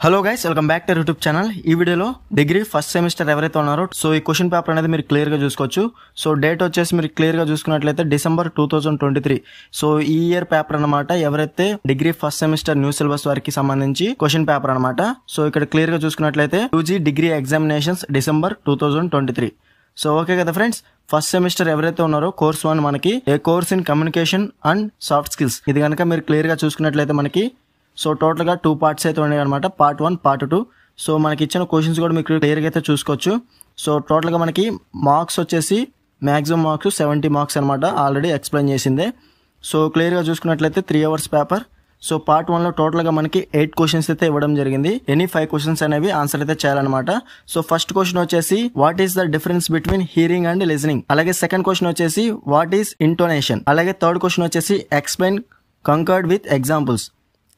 Hello guys, welcome back to YouTube channel. ఈ వీడియోలో degree first semester ఎవరైతే ఉన్నారో సో ఈ క్వశ్చన్ పేపర్ అనేది మీరు క్లియర్ గా చూసుకోవచ్చు. సో డేట్ వచ్చేసి మీరు క్లియర్ గా చూసుకున్నట్లయితే డిసెంబర్ 2023. సో ఈ ఇయర్ పేపర్ అనమాట. ఎవరైతే degree first semester new syllabus వారికి సంబంధించి క్వశ్చన్ పేపర్ అనమాట. సో ఇక్కడ క్లియర్ గా చూసుకున్నట్లయితే UG degree examinations December 2023. So okay కదా ఫ్రెండ్స్, ఫస్ట్ సెమిస్టర్ ఎవరైతే ఉన్నారో కోర్స్ 1 మనకి a course in communication and soft skills. ఇది కనుక మీరు క్లియర్ గా చూసుకున్నట్లయితే మనకి సో టోటల్ గా 2 పార్ట్స్ అయితే ఉన్నాయి అనమాట. Part 1, part 2. సో మనకి ఇచ్చిన క్వశ్చన్స్ కూడా మీకు క్లియర్ గా అయితే చూసుకోవచ్చు. సో టోటల్ గా మనకి మార్క్స్ వచ్చేసి మాక్సిమం మార్క్స్ 70 మార్క్స్ అనమాట. ఆల్రెడీ ఎక్స్ప్లెయిన్ చేసిందే. సో క్లియర్ గా చూసుకున్నట్లయితే 3 hours పేపర్. సో పార్ట్ 1 లో టోటల్ గా మనకి 8 క్వశ్చన్స్ అయితే ఇవ్వడం జరిగింది. ఎనీ 5 క్వశ్చన్స్ అనేవి ఆన్సర్ అయితే చేయాలన్నమాట. సో ఫస్ట్ క్వశ్చన్ వచ్చేసి what is the difference between hearing and listening. అలాగే సెకండ్ క్వశ్చన్ వచ్చేసి వాట్ ఈస్ ఇంటోనేషన్. అలాగే థర్డ్ క్వశ్చన్ వచ్చేసి ఎక్స్ప్లెయిన్ కంకర్డ్ విత్ ఎగ్జాంపుల్స్.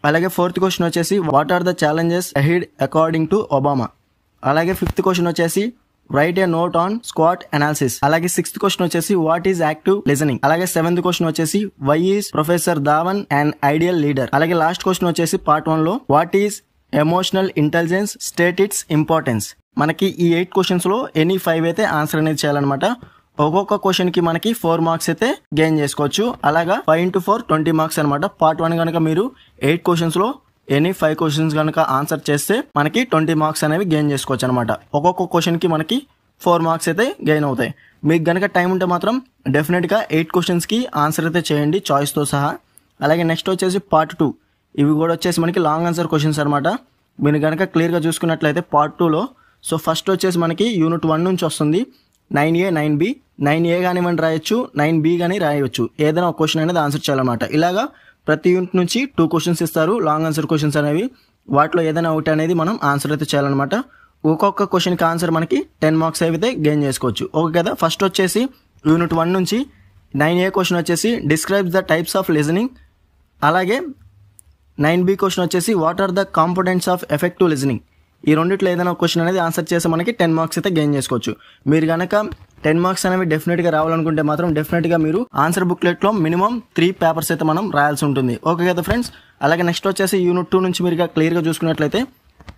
అలాగే ఫోర్త్ క్వశ్చన్ వచ్చేసి what are the challenges ahead according to Obama. అలాగే fifth question వచ్చేసి write a note on స్క్వాట్ analysis. అలాగే సిక్స్త్ క్వశ్చన్ వచ్చేసి వాట్ ఈస్ యాక్టివ్ లిజనింగ్. అలాగే సెవెంత్ క్వశ్చన్ వచ్చేసి why is professor Dhawan and ideal leader. అలాగే last question వచ్చేసి part 1 లో what is emotional intelligence, state its importance. మనకి ఈ 8 క్వశ్చన్స్ లో ఎనీ 5 అయితే ఆన్సర్ అనేది చేయాలన్నమాట. ఒక్కొక్క క్వశ్చన్ కి మనకి 4 మార్క్స్ అయితే గెయిన్ చేసుకోవచ్చు. అలాగా 5 into 4 20 మార్క్స్ అనమాట. పార్ట్ 1 కనుక మీరు 8 క్వశ్చన్స్ లో ఎనీ 5 క్వశ్చన్స్ కనుక ఆన్సర్ చేస్తే మనకి 20 మార్క్స్ అనేవి గెయిన్ చేసుకోవచ్చు అనమాట. ఒక్కొక్క క్వశ్చన్ కి మనకి 4 మార్క్స్ అయితే గెయిన్ అవుతాయి. మీకు గనక టైం ఉంటే మాత్రం డెఫినెట్ గా 8 క్వశ్చన్స్ కి ఆన్సర్ అయితే చేయండి, చాయిస్ తో సహా. అలాగే నెక్స్ట్ వచ్చేసి పార్ట్ 2. ఇవి కూడా వచ్చేసి మనకి లాంగ్ ఆన్సర్ క్వశ్చన్స్ అనమాట. మీరు గనక క్లియర్ గా చూసుకున్నట్లయితే పార్ట్ 2 లో సో ఫస్ట్ వచ్చేసి మనకి యూనిట్ 1 నుంచి వస్తుంది 9A 9B. 9A కానివ్వండి రాయొచ్చు, 9B కానీ రాయొచ్చు. ఏదైనా ఒక క్వశ్చన్ అనేది ఆన్సర్ చేయాలన్నమాట. ఇలాగా ప్రతి యూనిట్ నుంచి 2 క్వశ్చన్స్ ఇస్తారు, లాంగ్ ఆన్సర్ క్వశ్చన్స్ అనేవి. వాటిలో ఏదైనా ఒకటి అనేది మనం ఆన్సర్ అయితే చేయాలన్నమాట. ఒక్కొక్క క్వశ్చన్ కి ఆన్సర్ మనకి 10 మార్క్స్ అయితే గెయిన్ చేసుకోవచ్చు. ఓకే కదా. ఫస్ట్ వచ్చేసి యూనిట్ 1 నుంచి 9A క్వశ్చన్ వచ్చేసి describes the types of listening. అలాగే 9B క్వశ్చన్ వచ్చేసి what are the components of effective listening. ఈ రెండిట్లో ఏదైనా క్వశ్చన్ అనేది ఆన్సర్ చేస్తే మనకి 10 మార్క్స్ అయితే గెయిన్ చేసుకోవచ్చు. మీరు కనుక 10 మార్క్స్ అనేవి డెఫినెట్ గా రావాలనుకుంటే మాత్రం డెఫినెట్ గా మీరు ఆన్సర్ బుక్లెట్ లో మినిమం 3 పేపర్స్ అయితే మనం రాయాల్సి ఉంటుంది. ఓకే కదా ఫ్రెండ్స్. అలాగే నెక్స్ట్ వచ్చేసి యూనిట్ 2 నుంచి మీరు క్లియర్ గా చూసుకున్నట్లయితే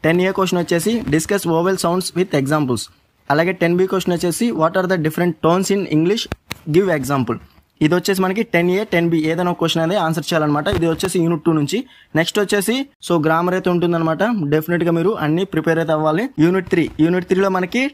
10A క్వశ్చన్ వచ్చేసి discuss vowel sounds with examples. అలాగే 10B క్వశ్చన్ వచ్చేసి what are the different tones in English, give example. ఇది వచ్చేసి మనకి 10A 10B ఏదైనా ఒక క్వశ్చన్ అనేది ఆన్సర్ చేయాలన్నమాట. ఇది వచ్చేసి యూనిట్ 2 నుంచి. నెక్స్ట్ వచ్చేసి సో గ్రామర్ అయితే ఉంటుందన్నమాట. డెఫినెట్ గా మీరు అన్ని ప్రిపేర్ అయితే అవ్వాలి. యూనిట్ 3 లో మనకి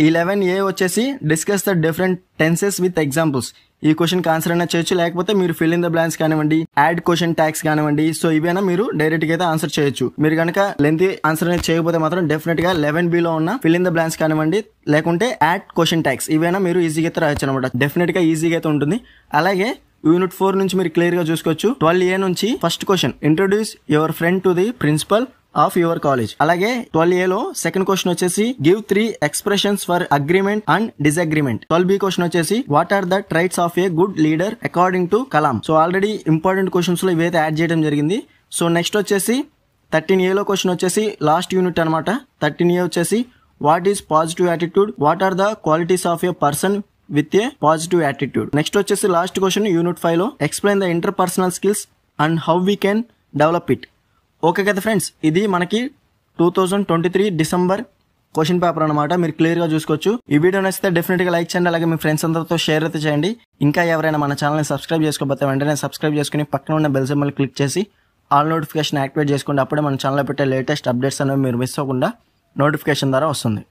11A వచ్చేసి discuss the different tenses with examples. ఈ క్వశ్చన్ కి ఆన్సర్ అయినా చేయొచ్చు, లేకపోతే మీరు ఫిల్ ఇన్ ద బ్లాంక్స్ కానివ్వండి, యాడ్ క్వశ్చన్ ట్యాగ్స్ కానివ్వండి. సో ఇవైనా మీరు డైరెక్ట్ గా అయితే ఆన్సర్ చేయొచ్చు. మీరు కనుక లెంతీ ఆన్సర్ అనేది చేయకపోతే మాత్రం డెఫినెట్ గా 11B లో ఉన్న ఫిల్ ఇన్ ద బ్లాంక్స్ కానివ్వండి, లేకుంటే యాడ్ క్వశ్చన్ ట్యాగ్స్ ఇవైనా మీరు ఈజీగా అయితే రాయొచ్చు అనమాట. డెఫినెట్ గా ఈజీగా అయితే ఉంటుంది. అలాగే యూనిట్ 4 నుంచి మీరు క్లియర్ గా చూసుకోవచ్చు. 12A నుంచి first question introduce your friend to the principal of your college. అలాగే 12A లో సెకండ్ క్వశ్చన్ వచ్చేసి give 3 expressions for agreement and disagreement. 12B question వచ్చేసి what are the traits of a good leader according to Kalam. So already important questions లో ఇవైతే add చేయడం జరిగింది. So next వచ్చేసి 13A లో క్వశ్చన్ వచ్చేసి లాస్ట్ యూనిట్ అనమాట. 13A వచ్చేసి what is positive attitude, what are the qualities of a person with a positive attitude. Next వచ్చేసి లాస్ట్ క్వశ్చన్ యూనిట్ 5 లో explain the interpersonal skills and how we can develop it. Okay కదా friends, ఇది మనకి 2023 December question paper అనమాట. మీరు clear గా చూసుకోవచ్చు. ఈ వీడియో నచ్చితే డెఫినెట్ గా లైక్ చేయండి. అలాగే మీ ఫ్రెండ్స్ అందరితో షేర్ అయితే చేయండి. ఇంకా ఎవరైనా మన ఛానల్ ని సబ్స్క్రైబ్ చేసుకోకపోతే వెంటనే సబ్స్క్రైబ్ చేసుకుని పక్కన ఉన్న బెల్ సింబల్ క్లిక్ చేసి ఆల్ నోటిఫికేషన్ యాక్టివేట్ చేసుకోండి. అప్పుడే మన ఛానల్ పెట్టే లేటెస్ట్ అప్డేట్స్ అనేవి మీరు మిస్ అవ్వకుండా నోటిఫికేషన్ ద్వారా వస్తుంది.